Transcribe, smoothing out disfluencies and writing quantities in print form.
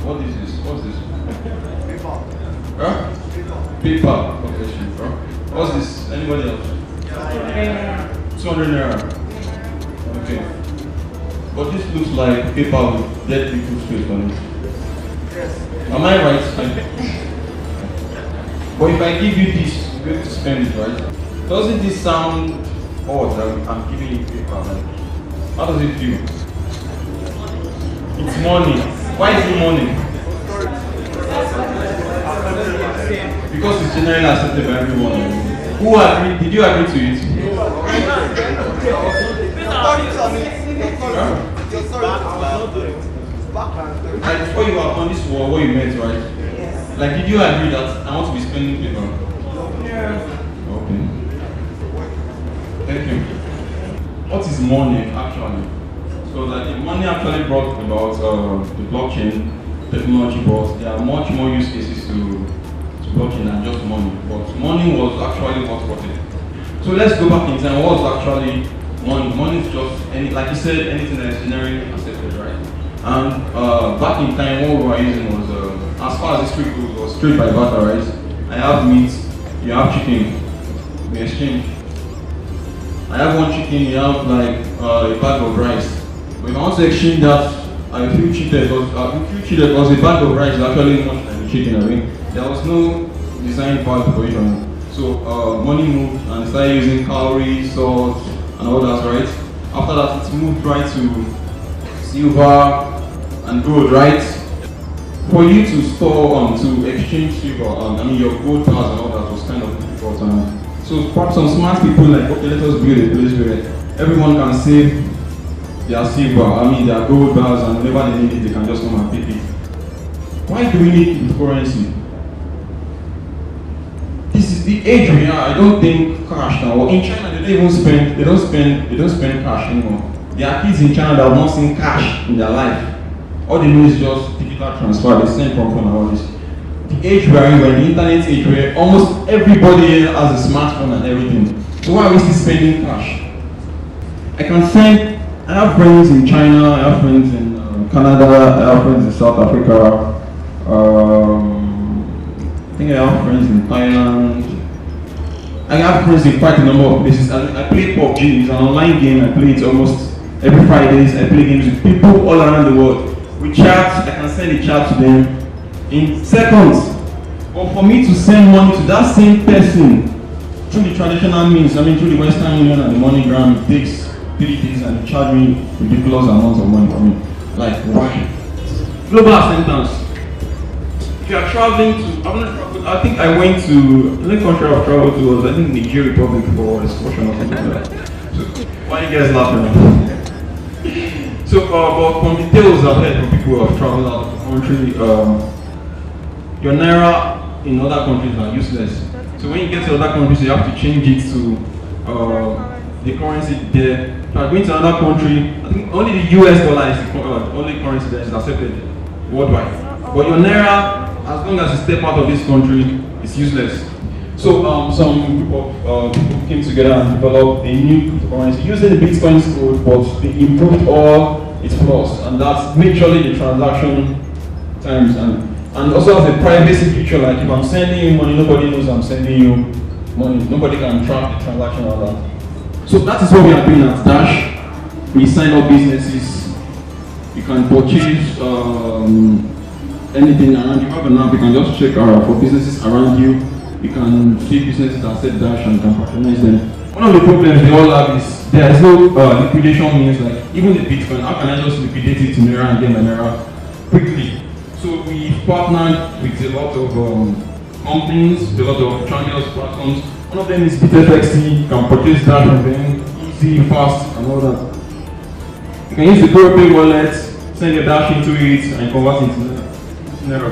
What is this? What's this? Paper. Huh? Paper. Okay, sure. What's this? Anybody else? 200 naira. Okay. But this looks like paper with dead people's face on it. Yes. Am I right? But if I give you this, you're going to spend it, right? Doesn't this sound odd that I'm giving you paper? Like, how does it feel? It's money. Why is it money? Because it's generally accepted by everyone. Who agreed? Did you agree to it? Like before you were on this war, what you meant, right? Like, did you agree that I want to be spending paper? Yeah. Okay. Thank you. What is money actually? So that the money actually brought about the blockchain technology, but there are much more use cases to blockchain than just money. But money was actually what brought it. So let's go back in time. What was actually money? Money is just like you said, anything that is generally accepted, right? And back in time, what we were using was as far as history goes, was trade by barter, right? I have meat, you have chicken, we exchange. I have one chicken, you have like a bag of rice. But if I want to exchange that, I feel cheated because a bag of rice is actually much than the chicken. I mean, there was no design value proposition. So money moved and started using calories, salt, and all that, right? After that, it moved right to silver and gold, right? For you to store, to exchange silver, I mean your gold bars and all that was kind of difficult. So perhaps some smart people like, okay, let us build a place where everyone can save their silver, their gold bars, and whenever they need it, they can just come and pick it. Why do we need currency? This is the age we are. I don't think cash now. In China, they don't spend cash anymore. There are kids in China that have not seen cash in their life. All they know is just digital transfer. They send from phone and all this. The age we are in, we're in the internet age where almost everybody has a smartphone and everything. So why are we still spending cash? I have friends in China, I have friends in Canada, I have friends in South Africa. I think I have friends in Thailand. I have friends in quite a number of places. I play PUBG. It's an online game. I play it almost every Fridays. I play games with people all around the world. We chat. I can send a chat to them in seconds. But for me to send money to that same person through the traditional means, through the Western Union and the MoneyGram, it takes 3 days and they charge me ridiculous amounts of money for me. Like, why? Global acceptance. If you are traveling to, I think I went to, the country I've traveled to was, I think, Nigeria Republic for excursion or something like that. So, why are you guys laughing at me? So, but from the tales I've heard from people who have traveled out of the country, your naira in other countries are useless. So when you get to other countries, you have to change it to the currency there. If you are going to another country, I think only the US dollar is the only currency that is accepted worldwide. But your naira, as long as you step out of this country, it's useless. So some group of people came together and developed a new cryptocurrency using the Bitcoin's code, but they improved all its flaws, and that's majorly the transaction times and also has a privacy feature. Like if I'm sending you money, nobody knows I'm sending you money. Nobody can track the transaction or that. So that is what we are doing at Dash. We sign up businesses. You can purchase anything around you. Have an app, you can just check for businesses around you. You can see businesses that set Dash and you can patronize them. One of the problems they all have is there is no liquidation means, like even the Bitcoin, how can I just liquidate it to Naira and get my Naira quickly? So we partnered with a lot of companies, a lot of channels, platforms. One of them is BitFXT. You can purchase Dash from them, easy, fast, and all that. You can use the ProPay wallet, send your Dash into it, and convert it to Naira.